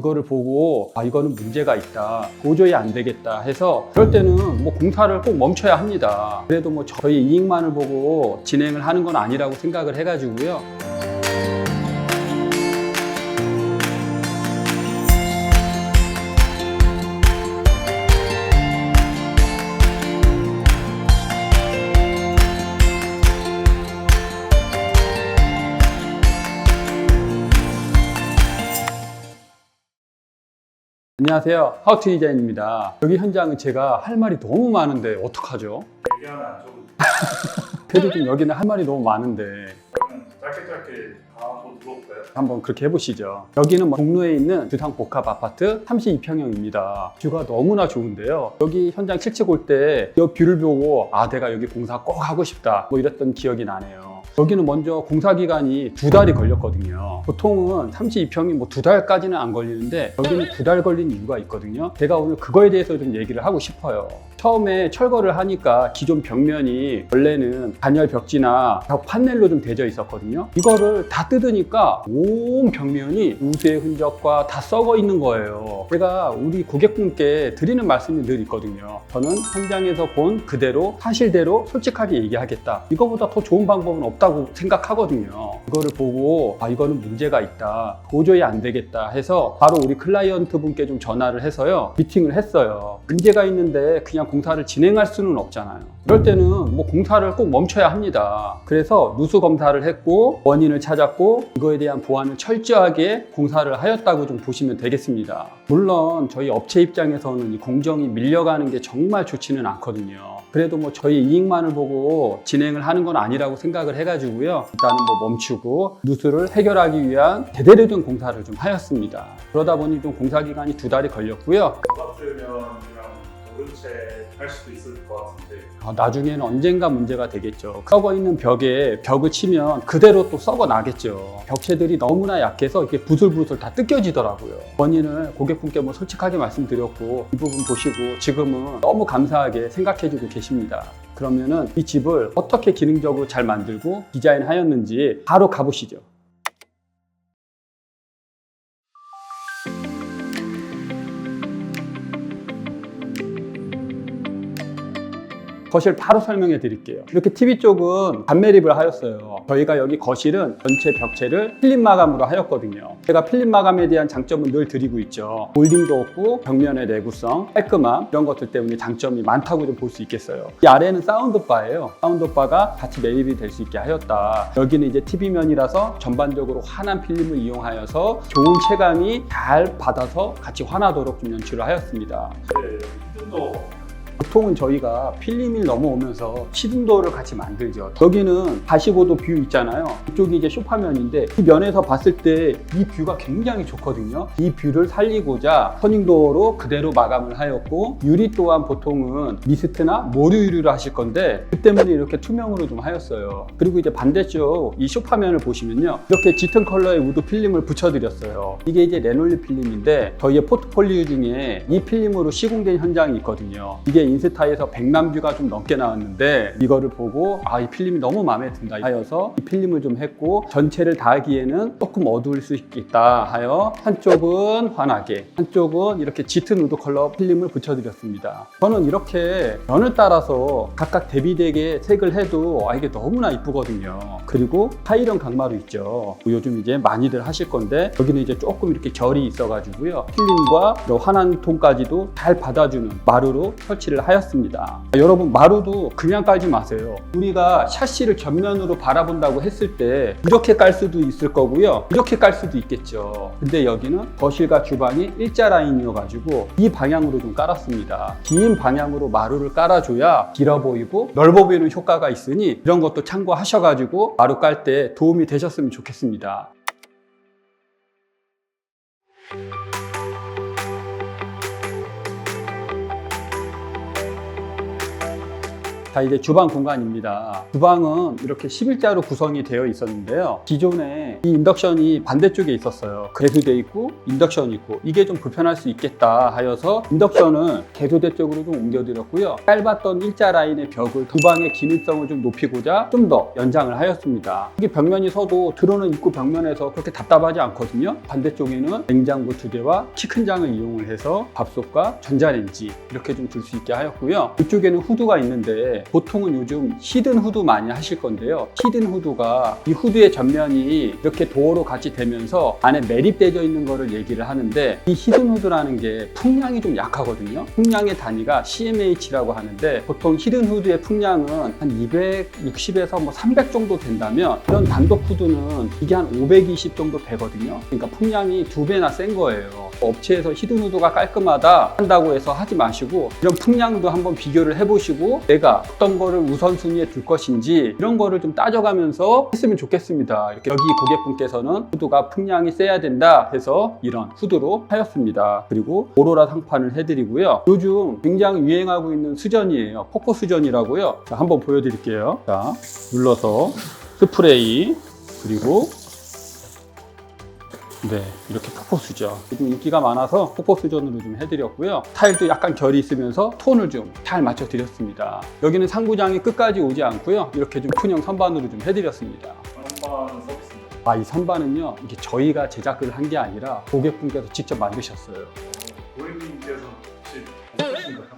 그거를 보고 이거는 문제가 있다, 도저히 안 되겠다 해서 그럴 때는 뭐 공사를 꼭 멈춰야 합니다. 그래도 뭐 저희 이익만을 보고 진행을 하는 건 아니라고 생각을 해가지고요. 안녕하세요, 하우투 디자인입니다. 여기 현장은 제가 할 말이 너무 많은데 어떡하죠? 얘기하면 안 좋은데 그래도 좀 여기는 할 말이 너무 많은데 그러면 짧게 한번 들어볼까요? 한번 그렇게 해보시죠. 여기는 종로에 있는 주상복합 아파트 32평형입니다. 뷰가 너무나 좋은데요. 여기 현장 실측 올 때 이 뷰를 보고 내가 여기 공사 꼭 하고 싶다 뭐 이랬던 기억이 나네요. 여기는 먼저 공사 기간이 2달이 걸렸거든요. 보통은 32평이 뭐 2달까지는 안 걸리는데 여기는 2달 걸린 이유가 있거든요. 제가 오늘 그거에 대해서 좀 얘기를 하고 싶어요. 처음에 철거를 하니까 기존 벽면이 원래는 단열 벽지나 벽 판넬로 좀 되어 있었거든요. 이거를 다 뜯으니까 온 벽면이 우수의 흔적과 다 썩어 있는 거예요. 제가 우리 고객분께 드리는 말씀이 늘 있거든요. 저는 현장에서 본 그대로 사실대로 솔직하게 얘기하겠다. 이거보다 더 좋은 방법은 없다고 생각하거든요. 이거를 보고 이거는 문제가 있다, 도저히 안 되겠다 해서 바로 우리 클라이언트 분께 좀 전화를 해서요, 미팅을 했어요. 문제가 있는데 그냥 공사를 진행할 수는 없잖아요. 이럴 때는 뭐 공사를 꼭 멈춰야 합니다. 그래서 누수 검사를 했고 원인을 찾았고 이거에 대한 보완을 철저하게 공사를 하였다고 좀 보시면 되겠습니다. 물론 저희 업체 입장에서는 이 공정이 밀려가는 게 정말 좋지는 않거든요. 그래도 뭐 저희 이익만을 보고 진행을 하는 건 아니라고 생각을 해가지고요, 일단은 뭐 멈추고 누수를 해결하기 위한 제대로 된 공사를 좀 하였습니다. 그러다 보니 좀 공사 기간이 2달이 걸렸고요. 저 같으면 그냥 모른 채 할 수도 있을 것 같은데 나중에는 언젠가 문제가 되겠죠. 썩어 있는 벽에 벽을 치면 그대로 또 썩어 나겠죠. 벽체들이 너무나 약해서 이렇게 부슬부슬 다 뜯겨지더라고요. 원인을 고객분께 뭐 솔직하게 말씀드렸고 이 부분 보시고 지금은 너무 감사하게 생각해주고 계십니다. 그러면은 이 집을 어떻게 기능적으로 잘 만들고 디자인하였는지 바로 가보시죠. 거실 바로 설명해 드릴게요. 이렇게 TV 쪽은 반매립을 하였어요. 저희가 여기 거실은 전체 벽체를 필름 마감으로 하였거든요. 제가 필름 마감에 대한 장점은 늘 드리고 있죠. 몰딩도 없고 벽면의 내구성, 깔끔함 이런 것들 때문에 장점이 많다고 좀 볼 수 있겠어요. 이 아래는 사운드바예요. 사운드바가 같이 매립이 될 수 있게 하였다. 여기는 이제 TV면이라서 전반적으로 환한 필름을 이용하여서 좋은 체감이 잘 받아서 같이 환하도록 좀 연출을 하였습니다. 여기 히든도 보통은 저희가 필름이 넘어오면서 시든도어를 같이 만들죠. 여기는 45도 뷰 있잖아요. 이쪽이 이제 소파면인데 이 면에서 봤을 때 이 뷰가 굉장히 좋거든요. 이 뷰를 살리고자 터닝도어로 그대로 마감을 하였고 유리 또한 보통은 미스트나 모류 유리로 하실 건데 그 때문에 이렇게 투명으로 좀 하였어요. 그리고 이제 반대쪽 이 소파면을 보시면요, 이렇게 짙은 컬러의 우드 필름을 붙여드렸어요. 이게 이제 레놀리 필름인데 저희의 포트폴리오 중에 이 필름으로 시공된 현장이 있거든요. 이게 인스타에서 100만 뷰가 좀 넘게 나왔는데 이거를 보고 이 필름이 너무 마음에 든다 하여서 이 필름을 좀 했고, 전체를 다 하기에는 조금 어두울 수 있겠다 하여 한쪽은 환하게 한쪽은 이렇게 짙은 우드 컬러 필름을 붙여드렸습니다. 저는 이렇게 면을 따라서 각각 대비되게 색을 해도 이게 너무나 이쁘거든요. 그리고 하이런 강마루 있죠. 요즘 이제 많이들 하실 건데 여기는 이제 조금 이렇게 결이 있어 가지고요, 필름과 환한 톤까지도 잘 받아주는 마루로 설치를 하였습니다. 여러분, 마루도 그냥 깔지 마세요. 우리가 샤시를 전면으로 바라본다고 했을 때 이렇게 깔 수도 있을 거고요, 이렇게 깔 수도 있겠죠. 근데 여기는 거실과 주방이 일자 라인이어 가지고 이 방향으로 좀 깔았습니다. 긴 방향으로 마루를 깔아줘야 길어 보이고 넓어 보이는 효과가 있으니 이런 것도 참고하셔가지고 마루 깔 때 도움이 되셨으면 좋겠습니다. 자, 이제 주방 공간입니다. 주방은 이렇게 11자로 구성이 되어 있었는데요. 기존에 이 인덕션이 반대쪽에 있었어요. 개수대 있고 인덕션이 있고 이게 좀 불편할 수 있겠다 하여서 인덕션을 개수대 쪽으로 좀 옮겨드렸고요. 짧았던 일자 라인의 벽을 주방의 기능성을 좀 높이고자 좀 더 연장을 하였습니다. 이게 벽면이 서도 들어오는 입구 벽면에서 그렇게 답답하지 않거든요. 반대쪽에는 냉장고 2대와 키 큰 장을 이용을 해서 밥솥과 전자레인지 이렇게 좀 둘 수 있게 하였고요. 이쪽에는 후드가 있는데 보통은 요즘 히든 후드 많이 하실 건데요. 히든 후드가 이 후드의 전면이 이렇게 도어로 같이 되면서 안에 매립되어 있는 거를 얘기를 하는데 이 히든 후드라는 게 풍량이 좀 약하거든요. 풍량의 단위가 CMH라고 하는데 보통 히든 후드의 풍량은 한 260에서 300 정도 된다면 이런 단독 후드는 이게 한 520 정도 되거든요. 그러니까 풍량이 2배나 센 거예요. 업체에서 히든 후드가 깔끔하다 한다고 해서 하지 마시고 이런 풍량도 한번 비교를 해보시고 내가 어떤 거를 우선순위에 둘 것인지 이런 거를 좀 따져가면서 했으면 좋겠습니다. 이렇게 여기 고객분께서는 후드가 풍량이 세야 된다 해서 이런 후드로 하였습니다. 그리고 오로라 상판을 해드리고요. 요즘 굉장히 유행하고 있는 수전이에요. 포코 수전이라고요. 자, 한번 보여드릴게요. 자, 눌러서 스프레이 그리고 네, 이렇게 폭포수전. 좀 인기가 많아서 폭포수전으로 좀 해드렸고요. 타일도 약간 결이 있으면서 톤을 좀 잘 맞춰드렸습니다. 여기는 상부장이 끝까지 오지 않고요. 이렇게 좀 큰형 선반으로 좀 해드렸습니다. 선반 서비스입니다. 이 선반은요, 이게 저희가 제작을 한 게 아니라 고객분께서 직접 만드셨어요. 고객님께서 혹시 없으신가요?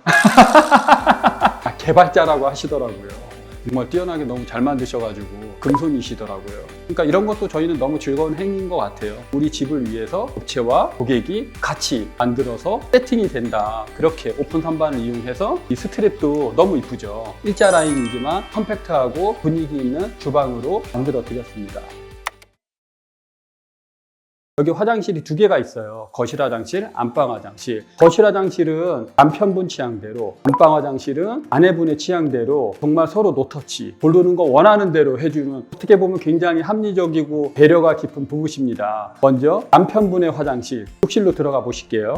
개발자라고 하시더라고요. 정말 뛰어나게 너무 잘 만드셔가지고 금손이시더라고요. 그러니까 이런 것도 저희는 너무 즐거운 행위인 것 같아요. 우리 집을 위해서 업체와 고객이 같이 만들어서 세팅이 된다. 그렇게 오픈 선반을 이용해서 이 스트랩도 너무 이쁘죠. 일자 라인이지만 컴팩트하고 분위기 있는 주방으로 만들어 드렸습니다. 여기 화장실이 2개가 있어요. 거실 화장실, 안방 화장실. 거실 화장실은 남편분 취향대로, 안방 화장실은 아내분의 취향대로 정말 서로 노터치, 고르는 거 원하는 대로 해주는 어떻게 보면 굉장히 합리적이고 배려가 깊은 부부십니다. 먼저 남편분의 화장실, 욕실로 들어가 보실게요.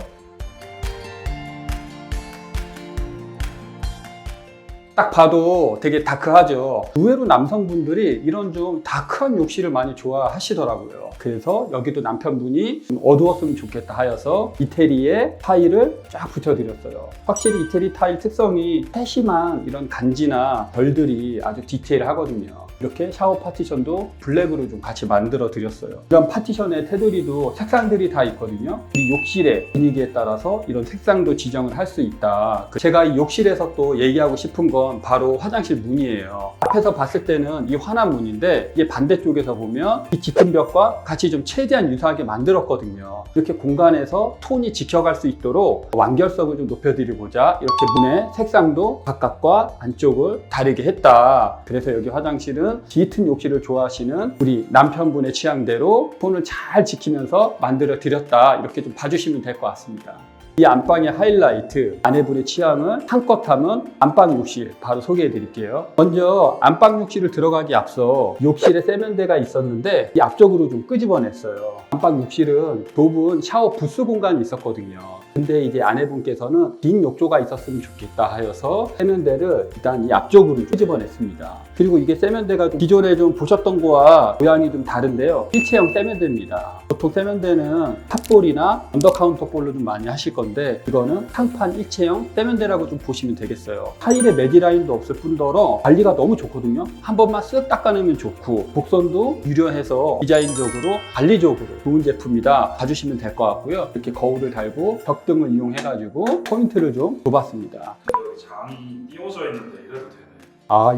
딱 봐도 되게 다크하죠. 의외로 남성분들이 이런 좀 다크한 욕실을 많이 좋아하시더라고요. 그래서 여기도 남편분이 좀 어두웠으면 좋겠다 하여서 이태리에 타일을 쫙 붙여드렸어요. 확실히 이태리 타일 특성이 세심한 이런 간지나 별들이 아주 디테일하거든요. 이렇게 샤워 파티션도 블랙으로 좀 같이 만들어 드렸어요. 이런 파티션의 테두리도 색상들이 다 있거든요. 이 욕실의 분위기에 따라서 이런 색상도 지정을 할 수 있다. 제가 이 욕실에서 또 얘기하고 싶은 건 바로 화장실 문이에요. 앞에서 봤을 때는 이 환한 문인데 이게 반대쪽에서 보면 이 짙은 벽과 같이 좀 최대한 유사하게 만들었거든요. 이렇게 공간에서 톤이 지켜갈 수 있도록 완결성을 좀 높여드리고자 이렇게 문의 색상도 바깥과 안쪽을 다르게 했다. 그래서 여기 화장실은 짙은 욕실을 좋아하시는 우리 남편분의 취향대로 톤을 잘 지키면서 만들어 드렸다. 이렇게 좀 봐주시면 될 것 같습니다. 이 안방의 하이라이트, 아내분의 취향을 한껏 하면 안방 욕실 바로 소개해 드릴게요. 먼저 안방 욕실을 들어가기 앞서 욕실에 세면대가 있었는데 이 앞쪽으로 좀 끄집어냈어요. 안방 욕실은 좁은 샤워 부스 공간이 있었거든요. 근데 이제 아내분께서는 긴 욕조가 있었으면 좋겠다 하여서 세면대를 일단 이 앞쪽으로 끄집어냈습니다. 그리고 이게 세면대가 좀 기존에 좀 보셨던 거와 모양이 좀 다른데요. 일체형 세면대입니다. 보통 세면대는 탑볼이나 언더카운터 볼로 좀 많이 하실 건데 이거는 상판 일체형 세면대라고 좀 보시면 되겠어요. 타일에 매디라인도 없을 뿐더러 관리가 너무 좋거든요. 한 번만 쓱 닦아내면 좋고 곡선도 유려해서 디자인적으로 관리적으로 좋은 제품이다 봐주시면 될 것 같고요. 이렇게 거울을 달고 벽등을 이용해가지고 포인트를 좀 줘봤습니다. 장이 띄워져 있는데 이래도 되나요?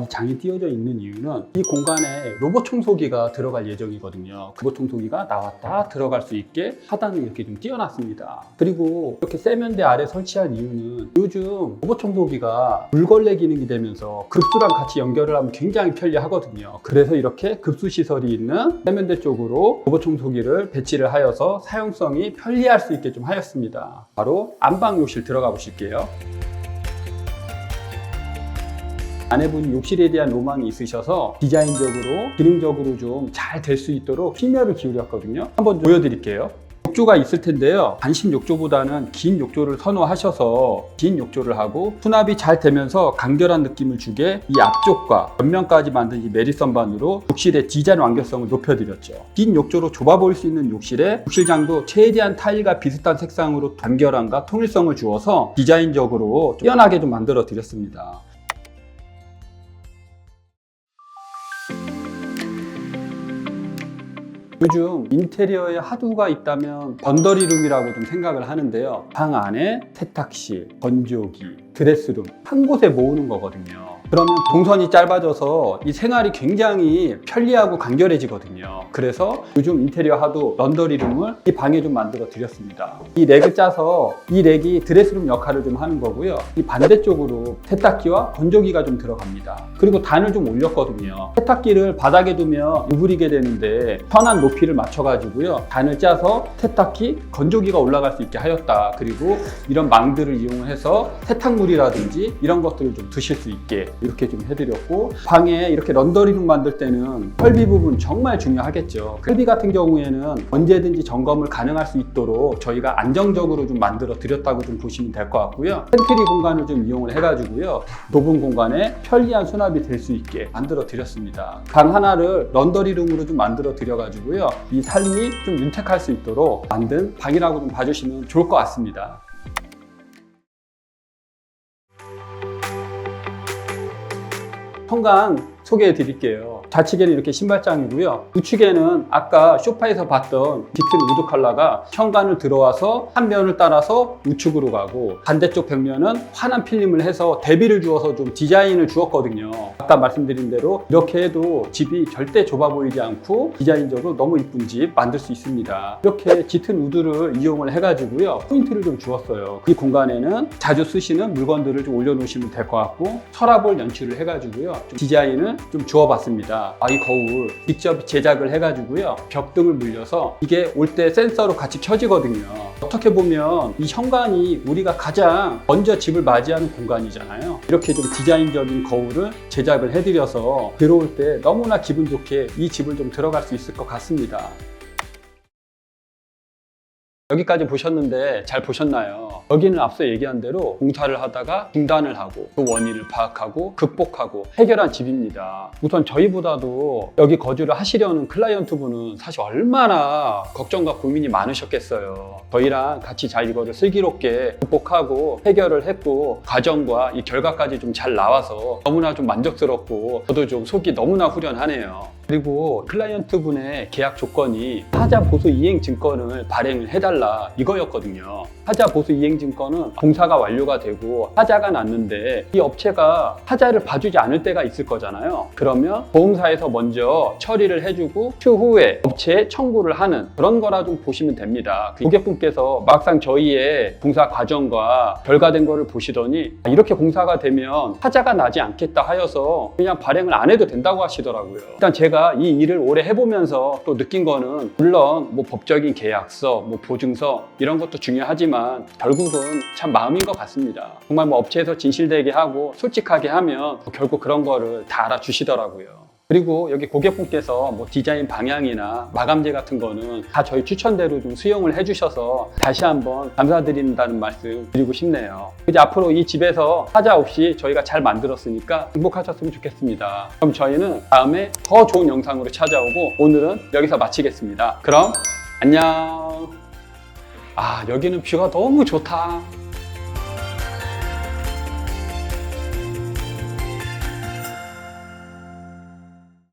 이 장이 띄어져 있는 이유는 이 공간에 로봇 청소기가 들어갈 예정이거든요. 로봇 청소기가 나왔다 들어갈 수 있게 하단을 이렇게 좀 띄워놨습니다. 그리고 이렇게 세면대 아래 설치한 이유는 요즘 로봇 청소기가 물걸레 기능이 되면서 급수랑 같이 연결을 하면 굉장히 편리하거든요. 그래서 이렇게 급수 시설이 있는 세면대 쪽으로 로봇 청소기를 배치를 하여서 사용성이 편리할 수 있게 좀 하였습니다. 바로 안방 욕실 들어가 보실게요. 아내분이 욕실에 대한 로망이 있으셔서 디자인적으로, 기능적으로 좀 잘 될 수 있도록 심혈을 기울였거든요. 한번 보여드릴게요. 욕조가 있을 텐데요. 단신 욕조보다는 긴 욕조를 선호하셔서 긴 욕조를 하고 수납이 잘 되면서 간결한 느낌을 주게 이 앞쪽과 옆면까지 만든 이 메리선반으로 욕실의 디자인 완결성을 높여드렸죠. 긴 욕조로 좁아 보일 수 있는 욕실에 욕실장도 최대한 타일과 비슷한 색상으로 간결함과 통일성을 주어서 디자인적으로 뛰어나게 좀 만들어 드렸습니다. 요즘 인테리어에 하두가 있다면 번더리룸이라고 좀 생각을 하는데요. 방 안에 세탁실, 건조기, 드레스룸 한 곳에 모으는 거거든요. 그러면 동선이 짧아져서 이 생활이 굉장히 편리하고 간결해지거든요. 그래서 요즘 인테리어 하도 런더리룸을 이 방에 좀 만들어 드렸습니다. 이 렉을 짜서 이 렉이 드레스룸 역할을 좀 하는 거고요. 이 반대쪽으로 세탁기와 건조기가 좀 들어갑니다. 그리고 단을 좀 올렸거든요. 세탁기를 바닥에 두면 누브리게 되는데 편한 높이를 맞춰가지고요. 단을 짜서 세탁기, 건조기가 올라갈 수 있게 하였다. 그리고 이런 망들을 이용해서 세탁물이라든지 이런 것들을 좀 드실 수 있게 이렇게 좀 해드렸고, 방에 이렇게 런더리룸 만들 때는 설비 부분 정말 중요하겠죠. 설비 같은 경우에는 언제든지 점검을 가능할 수 있도록 저희가 안정적으로 좀 만들어 드렸다고 좀 보시면 될 것 같고요. 팬트리 공간을 좀 이용을 해가지고요. 좁은 공간에 편리한 수납이 될 수 있게 만들어 드렸습니다. 방 하나를 런더리룸으로 좀 만들어 드려가지고요. 이 삶이 좀 윤택할 수 있도록 만든 방이라고 좀 봐주시면 좋을 것 같습니다. 현관 소개해 드릴게요. 좌측에는 이렇게 신발장이고요. 우측에는 아까 소파에서 봤던 짙은 우드 컬러가 현관을 들어와서 한 면을 따라서 우측으로 가고, 반대쪽 벽면은 환한 필름을 해서 대비를 주어서 좀 디자인을 주었거든요. 아까 말씀드린 대로 이렇게 해도 집이 절대 좁아 보이지 않고 디자인적으로 너무 이쁜 집 만들 수 있습니다. 이렇게 짙은 우드를 이용을 해가지고요. 포인트를 좀 주었어요. 이 공간에는 자주 쓰시는 물건들을 좀 올려놓으시면 될 것 같고, 서랍을 연출을 해가지고요. 좀 디자인을 좀 주어봤습니다. 이 거울 직접 제작을 해가지고요. 벽등을 물려서 이게 올 때 센서로 같이 켜지거든요. 어떻게 보면 이 현관이 우리가 가장 먼저 집을 맞이하는 공간이잖아요. 이렇게 좀 디자인적인 거울을 제작을 해드려서 들어올 때 너무나 기분 좋게 이 집을 좀 들어갈 수 있을 것 같습니다. 여기까지 보셨는데 잘 보셨나요? 여기는 앞서 얘기한 대로 공사를 하다가 중단을 하고 그 원인을 파악하고 극복하고 해결한 집입니다. 우선 저희보다도 여기 거주를 하시려는 클라이언트 분은 사실 얼마나 걱정과 고민이 많으셨겠어요. 저희랑 같이 잘 이거를 슬기롭게 극복하고 해결을 했고, 과정과 이 결과까지 좀 잘 나와서 너무나 좀 만족스럽고 저도 좀 속이 너무나 후련하네요. 그리고 클라이언트 분의 계약 조건이 하자 보수 이행 증권을 발행을 해달라 이거였거든요. 하자 보수 이행 증권은 공사가 완료가 되고 하자가 났는데 이 업체가 하자를 봐주지 않을 때가 있을 거잖아요. 그러면 보험사에서 먼저 처리를 해주고 추후에 업체에 청구를 하는 그런 거라 좀 보시면 됩니다. 고객분께서 막상 저희의 공사 과정과 결과된 거를 보시더니 이렇게 공사가 되면 하자가 나지 않겠다 하여서 그냥 발행을 안 해도 된다고 하시더라고요. 일단 제가 이 일을 오래 해보면서 또 느낀 거는, 물론 뭐 법적인 계약서, 뭐 보증서 이런 것도 중요하지만 결국은 참 마음인 것 같습니다. 정말 뭐 업체에서 진실되게 하고 솔직하게 하면 결국 그런 거를 다 알아주시더라고요. 그리고 여기 고객분께서 뭐 디자인 방향이나 마감재 같은 거는 다 저희 추천대로 좀 수용을 해주셔서 다시 한번 감사드린다는 말씀 드리고 싶네요. 이제 앞으로 이 집에서 하자 없이 저희가 잘 만들었으니까 행복하셨으면 좋겠습니다. 그럼 저희는 다음에 더 좋은 영상으로 찾아오고 오늘은 여기서 마치겠습니다. 그럼 안녕. 여기는 뷰가 너무 좋다.